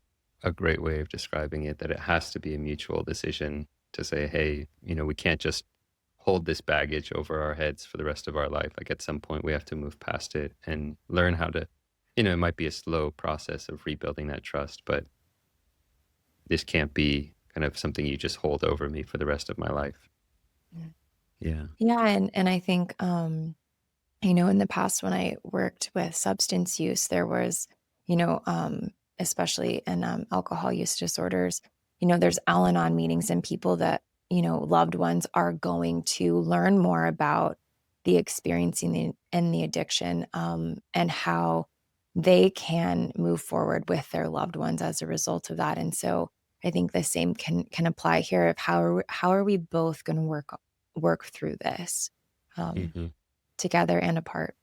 way of describing it, that it has to be a mutual decision to say, hey, we can't just hold this baggage over our heads for the rest of our life. Like at some point we have to move past it and learn how to, it might be a slow process of rebuilding that trust, but this can't be kind of something you just hold over me for the rest of my life. Yeah. Yeah. Yeah, and I think, in the past when I worked with substance use, there was, especially in alcohol use disorders, there's Al Anon meetings and people that, loved ones are going to learn more about the experiencing and the addiction, and how they can move forward with their loved ones as a result of that. And so I think the same can apply here of how are we both going to work through this um, Hmm. together and apart.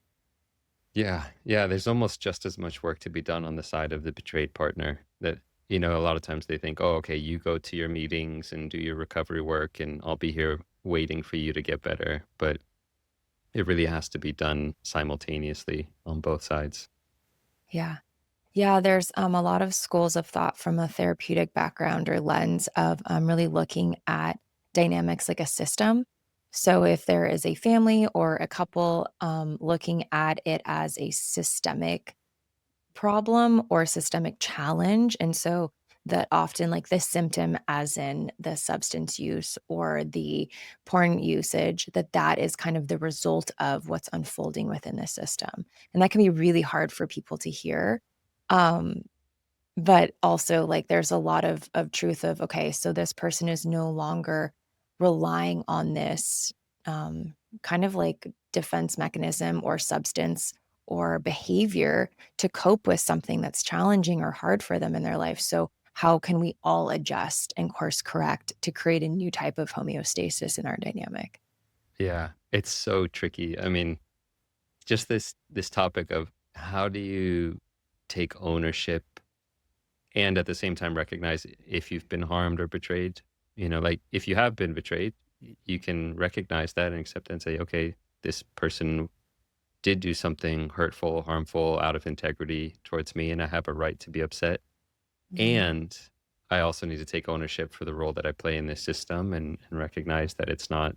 Yeah. Yeah. There's almost just as much work to be done on the side of the betrayed partner that, a lot of times they think, oh, okay, you go to your meetings and do your recovery work and I'll be here waiting for you to get better. But it really has to be done simultaneously on both sides. Yeah. Yeah, there's a lot of schools of thought from a therapeutic background or lens of really looking at dynamics like a system. So if there is a family or a couple, looking at it as a systemic problem or systemic challenge. And so that often like the symptom, as in the substance use or the porn usage, that is kind of the result of what's unfolding within the system. And that can be really hard for people to hear. Um, but also, like, there's a lot of truth of, okay, so this person is no longer relying on this, um, kind of like defense mechanism or substance or behavior to cope with something that's challenging or hard for them in their life. So how can we all adjust and course correct to create a new type of homeostasis in our dynamic? Yeah, it's so tricky. I mean, just this topic of how do you take ownership and at the same time recognize if you've been harmed or betrayed. Like if you have been betrayed, you can recognize that and accept it and say, okay, this person did do something hurtful, harmful, out of integrity towards me, and I have a right to be upset. Mhm. And I also need to take ownership for the role that I play in this system, and recognize that it's not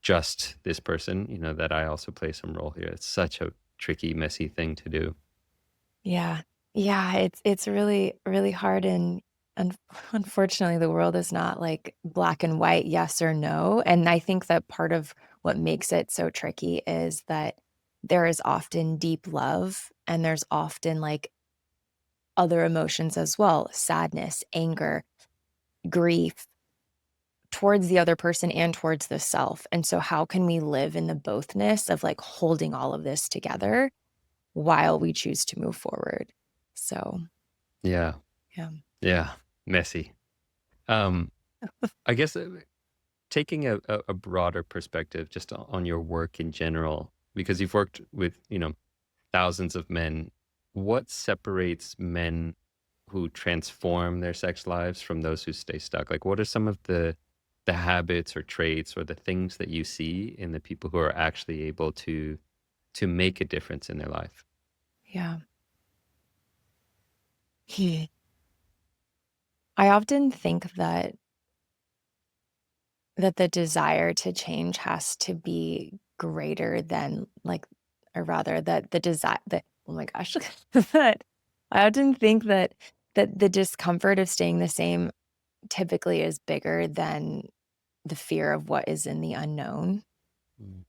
just this person, that I also play some role here. It's such a tricky, messy thing to do. Yeah. Yeah, it's really, really hard, and un unfortunately, the world is not like black and white, yes or no, and I think that part of what makes it so tricky is that there is often deep love, and there's often, like, other emotions as well: sadness, anger, grief towards the other person and towards the self, and so how can we live in the bothness of, like, holding all of this together while we choose to move forward? So, Yeah. yeah. Yeah. Messy. Um, I guess taking a broader perspective just on your work in general, because you've worked with, thousands of men, what separates men who transform their sex lives from those who stay stuck? Like, what are some of the habits or traits or the things that you see in the people who are actually able to make a difference in their life? Yeah. Hmm. I often think that the desire to change has to be greater than like, or rather that the desire that, oh my gosh, that I often think that the discomfort of staying the same typically is bigger than the fear of what is in the unknown. Mm.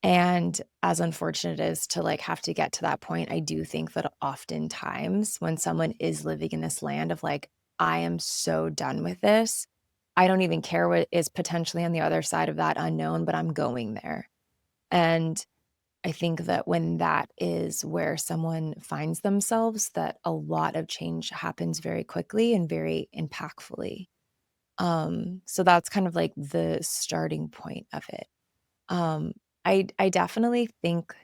And as unfortunate as to, like, have to get to that point, I do think that oftentimes when someone is living in this land of, like, "I am so done with this. I don't even care what is potentially on the other side of that unknown, but I'm going there." And I think that when that is where someone finds themselves, that a lot of change happens very quickly and very impactfully. So that's kind of like the starting point of it. Um, I definitely think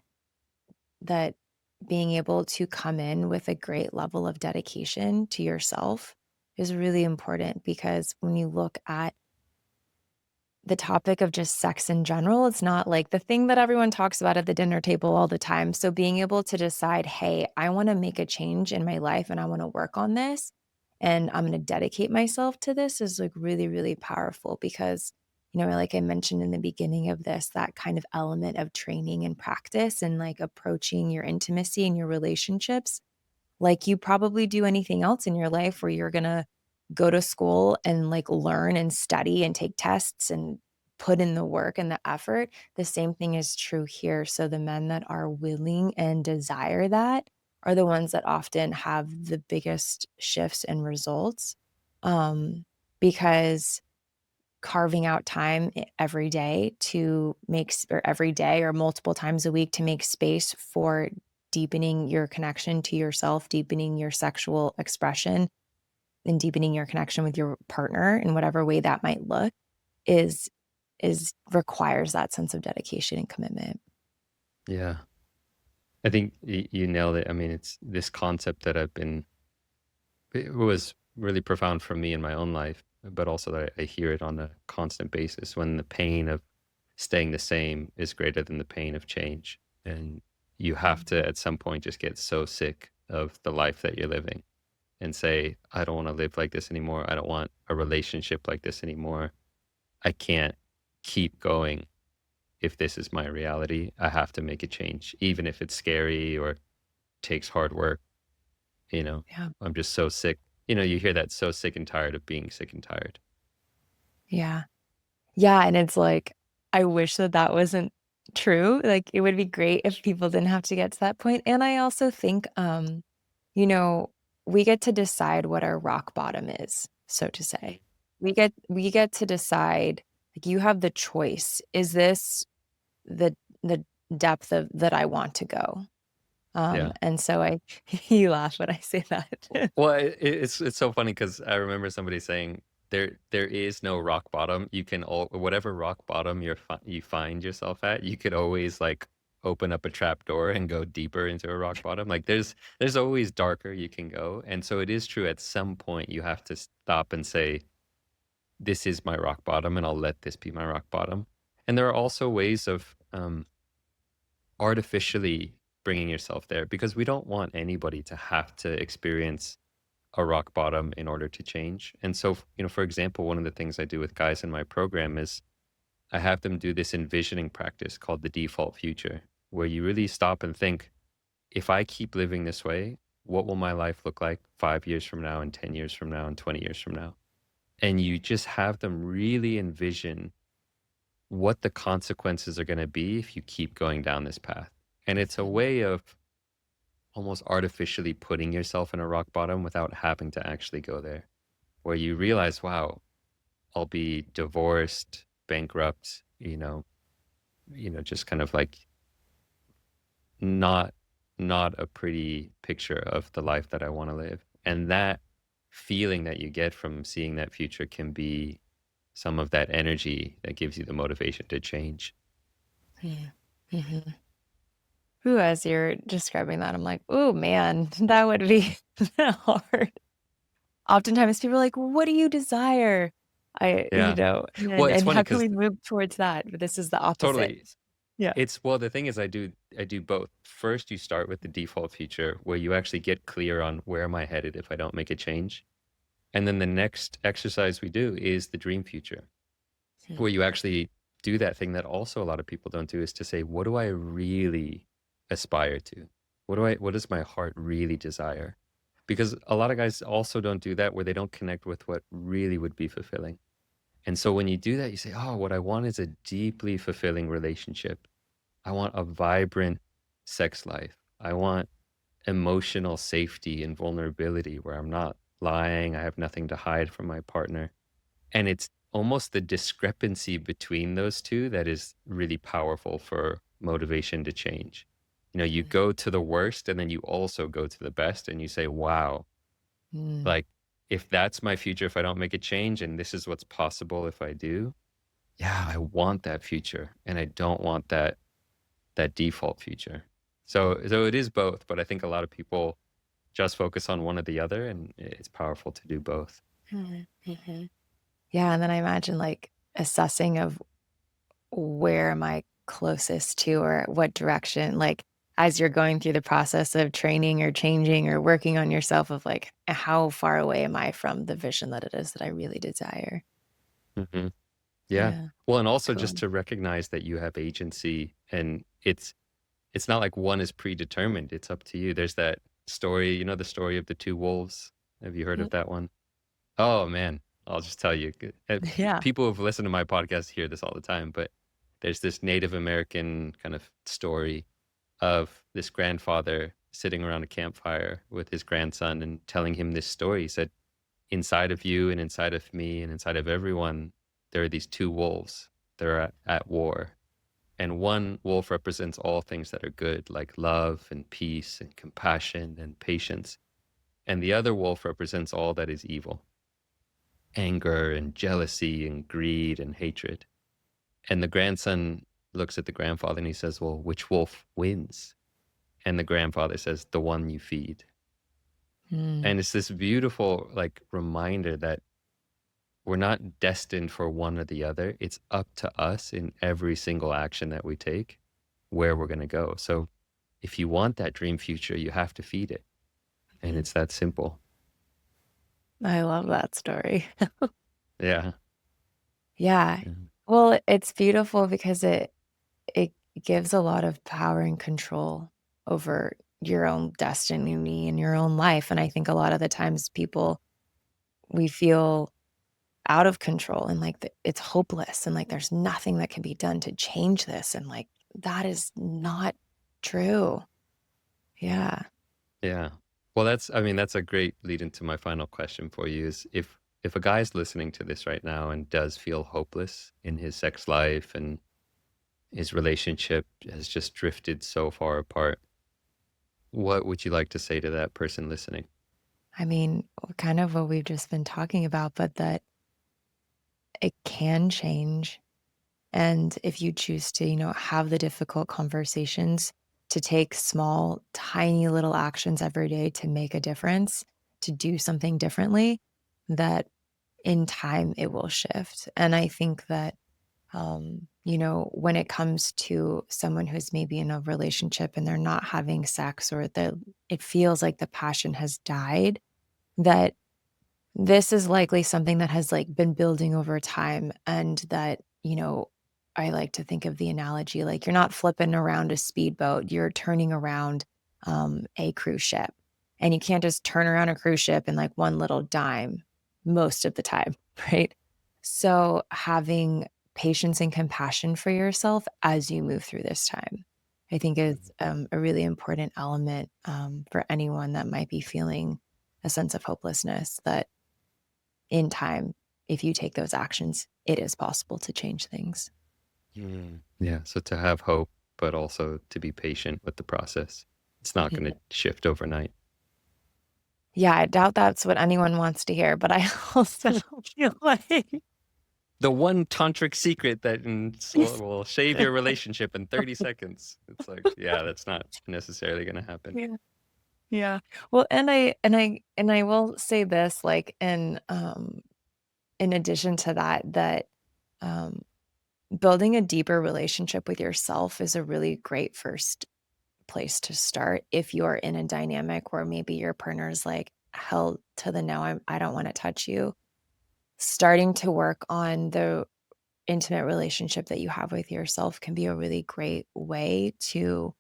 that being able to come in with a great level of dedication to yourself is really important, because when you look at the topic of just sex in general, it's not like the thing that everyone talks about at the dinner table all the time. So being able to decide, hey, I want to make a change in my life and I want to work on this and I'm going to dedicate myself to this is like really, really powerful, because, like I mentioned in the beginning of this, that kind of element of training and practice and like approaching your intimacy and your relationships like you probably do anything else in your life where you're gonna go to school and, like, learn and study and take tests and put in the work and the effort, the same thing is true here. So the men that are willing and desire that are the ones that often have the biggest shifts and results, because carving out time every day to or every day or multiple times a week to make space for deepening your connection to yourself, deepening your sexual expression, and deepening your connection with your partner in whatever way that might look is is requires that sense of dedication and commitment. Yeah. I think you nailed it. I mean, it's this concept that it was really profound for me in my own life, but also that I hear it on a constant basis when the pain of staying the same is greater than the pain of change. And you have to, at some point, just get so sick of the life that you're living and say, I don't want to live like this anymore. I don't want a relationship like this anymore. I can't keep going if this is my reality. I have to make a change, even if it's scary or takes hard work. Yeah. I'm just so sick. You hear that, so sick and tired of being sick and tired. Yeah. Yeah, and it's like, I wish that that wasn't true. Like, it would be great if people didn't have to get to that point, and I also think, you know, we get to decide what our rock bottom is, so to say. We get to decide, like, you have the choice. Is this the depth of that I want to go? Yeah. And so I you laugh when I say that. Well, it's so funny because I remember somebody saying there is no rock bottom. You can whatever rock bottom you find yourself at, you could always like open up a trap door and go deeper into a rock bottom. Like there's always darker you can go, and so it is true. At some point, you have to stop and say, "This is my rock bottom, and I'll let this be my rock bottom." And there are also ways of artificially bringing yourself there, because we don't want anybody to have to experience a rock bottom in order to change. And so, for example, one of the things I do with guys in my program is I have them do this envisioning practice called the default future, where you really stop and think, if I keep living this way, what will my life look like 5 years from now, and 10 years from now, and 20 years from now? And you just have them really envision what the consequences are going to be if you keep going down this path. And it's a way of almost artificially putting yourself in a rock bottom without having to actually go there, where you realize, wow, I'll be divorced, bankrupt, just kind of like not a pretty picture of the life that I want to live. And that feeling that you get from seeing that future can be some of that energy that gives you the motivation to change. Yeah. Mhm. Ooh, as you're describing that, I'm like, "Ooh, man, that would be hard." Oftentimes people are like, "What do you desire?" Yeah. Well, And it's funny how can because we move towards that? But this is the opposite. totally. Yeah. Well, the thing is, I do both. First, you start with the default future, where you actually get clear on where am I headed if I don't make a change. And then the next exercise we do is the dream future, Hmm. where you actually do that thing that also a lot of people don't do, is to say, what do I really aspire to? What does my heart really desire? Because a lot of guys also don't do that, where they don't connect with what really would be fulfilling. And so when you do that, you say, oh, what I want is a deeply fulfilling relationship. I want a vibrant sex life. I want emotional safety and vulnerability, where I'm not lying. I have nothing to hide from my partner. And it's almost the discrepancy between those two that is really powerful for motivation to change. You go to the worst and then you also go to the best, and you say, wow, Mm. like if that's my future, if I don't make a change, and this is what's possible if I do, yeah, I want that future. And I don't want that default future. So it is both, but I think a lot of people just focus on one or the other, and it's powerful to do both. Mhm, mhm. Yeah, and then I imagine, like, assessing of where am I closest to or what direction, like, as you're going through the process of training or changing or working on yourself of, like, how far away am I from the vision that it is that I really desire? Hmm. Yeah. Yeah, Well, and also cool. just to recognize that you have agency, and it's not like one is predetermined. It's up to you. There's that story, the story of the two wolves. Have you heard of Mm, that one? Oh man, I'll just tell you. yeah. People who've listened to my podcast hear this all the time, but there's this Native American kind of story of this grandfather sitting around a campfire with his grandson and telling him this story. He said, inside of you and inside of me and inside of everyone, there are these two wolves. They're at war. And one wolf represents all things that are good, like love and peace and compassion and patience. And the other wolf represents all that is evil, anger and jealousy and greed and hatred. And the grandson looks at the grandfather and he says, well, which wolf wins? And the grandfather says, the one you feed. Mm, And it's this beautiful like reminder that we're not destined for one or the other. It's up to us in every single action that we take where we're going to go. So if you want that dream future, you have to feed it. And mm. it's that simple. I love that story. Yeah. Yeah. Yeah. Well, it's beautiful because it gives a lot of power and control over your own destiny and your own life. And I think a lot of the times we feel out of control and like it's hopeless and like there's nothing that can be done to change this. And like that is not true. Yeah. Yeah. Well, that's a great lead into my final question for you is if a guy's listening to this right now and does feel hopeless in his sex life and his relationship has just drifted so far apart, what would you like to say to that person listening? I mean, kind of what we've just been talking about, but that it can change. And if you choose to, have the difficult conversations, to take small, tiny little actions every day to make a difference, to do something differently, that in time it will shift. And I think that, when it comes to someone who's maybe in a relationship and they're not having sex or it feels like the passion has died, that this is likely something that has, like, been building over time and that, I like to think of the analogy, like, you're not flipping around a speedboat, you're turning around, a cruise ship, and you can't just turn around a cruise ship in, like, one little dime most of the time, right? So, having patience and compassion for yourself as you move through this time, I think is, a really important element, for anyone that might be feeling a sense of hopelessness that in time, if you take those actions, it is possible to change things. Yeah. So to have hope, but also to be patient with the process. It's not going Yeah. to shift overnight. Yeah, I doubt that's what anyone wants to hear, but I also feel like The one tantric secret that will save your relationship in 30 seconds. It's like, yeah, that's not necessarily going to happen. Yeah. Yeah. Well, and I will say this, like, in addition to that, um, building a deeper relationship with yourself is a really great first place to start if you're in a dynamic where maybe your partner's like, hell to the no, I don't want to touch you. Starting to work on the intimate relationship that you have with yourself can be a really great way to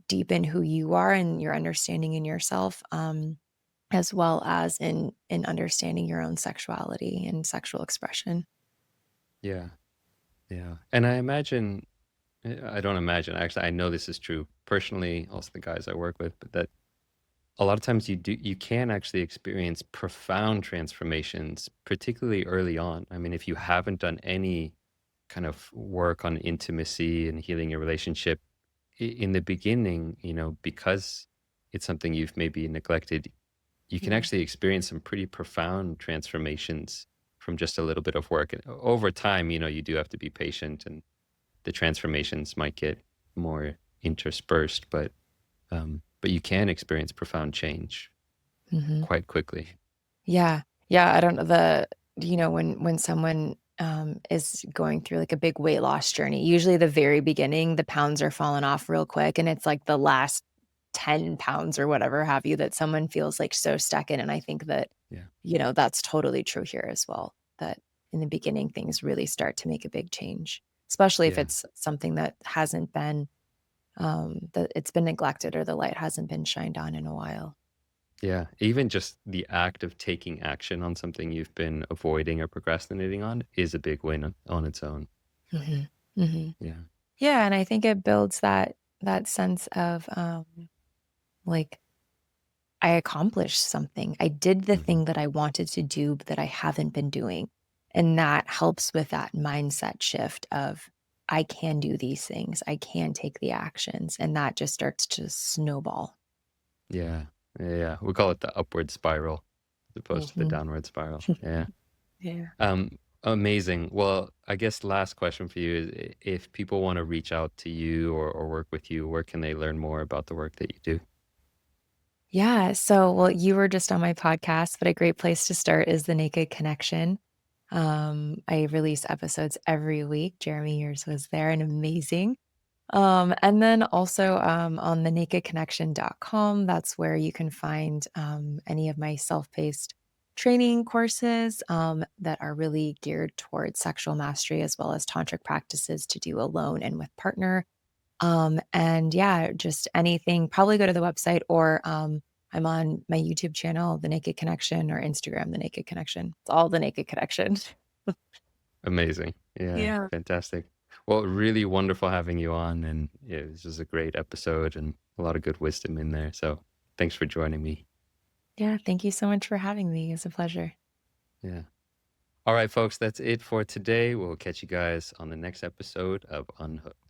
deepen who you are and your understanding in yourself, as well as in understanding your own sexuality and sexual expression. Yeah. Yeah. And I don't imagine, actually, I know this is true personally, also the guys I work with, but that a lot of times you can actually experience profound transformations, particularly early on. I mean, if you haven't done any kind of work on intimacy and healing your relationship in the beginning, because it's something you've maybe neglected, you can Mhm. actually experience some pretty profound transformations from just a little bit of work. And over time, you do have to be patient and the transformations might get more interspersed, but you can experience profound change Mhm. quite quickly. Yeah. Yeah, I don't know when someone, is going through, like, a big weight loss journey, usually the very beginning, the pounds are falling off real quick, and it's, like, the last 10 pounds or whatever have you that someone feels, like, so stuck in, and I think that, Yeah. that's totally true here as well, that in the beginning, things really start to make a big change, especially if Yeah. it's something that hasn't been, that it's been neglected or the light hasn't been shined on in a while. Yeah. Even just the act of taking action on something you've been avoiding or procrastinating on is a big win on its own. Mhm. Mhm. Yeah. Yeah, and I think it builds that sense of, like, I accomplished something. I did the Hmm. thing that I wanted to do that I haven't been doing, and that helps with that mindset shift of, "I can do these things. I can take the actions," and that just starts to snowball. Yeah. Yeah. We call it the upward spiral as opposed to the Mhm. downward spiral. Yeah. Yeah. Amazing. Well, I guess last question for you is if people want to reach out to you or work with you, where can they learn more about the work that you do? Yeah, so, well, you were just on my podcast, but a great place to start is the Naked Connection. I release episodes every week. Jeremy, yours was there and amazing. And then also on the nakedconnection.com, that's where you can find any of my self paced training courses that are really geared towards sexual mastery as well as tantric practices to do alone and with partner. And yeah, just anything, probably go to the website, or I'm on my YouTube channel, The Naked Connection, or Instagram, The Naked Connection. It's all The Naked Connection. Amazing. Yeah, Yeah. fantastic. Well, really wonderful having you on. And yeah, this was a great episode and a lot of good wisdom in there. So thanks for joining me. Yeah. Thank you so much for having me. It's a pleasure. Yeah. All right, folks, that's it for today. We'll catch you guys on the next episode of Unhooked.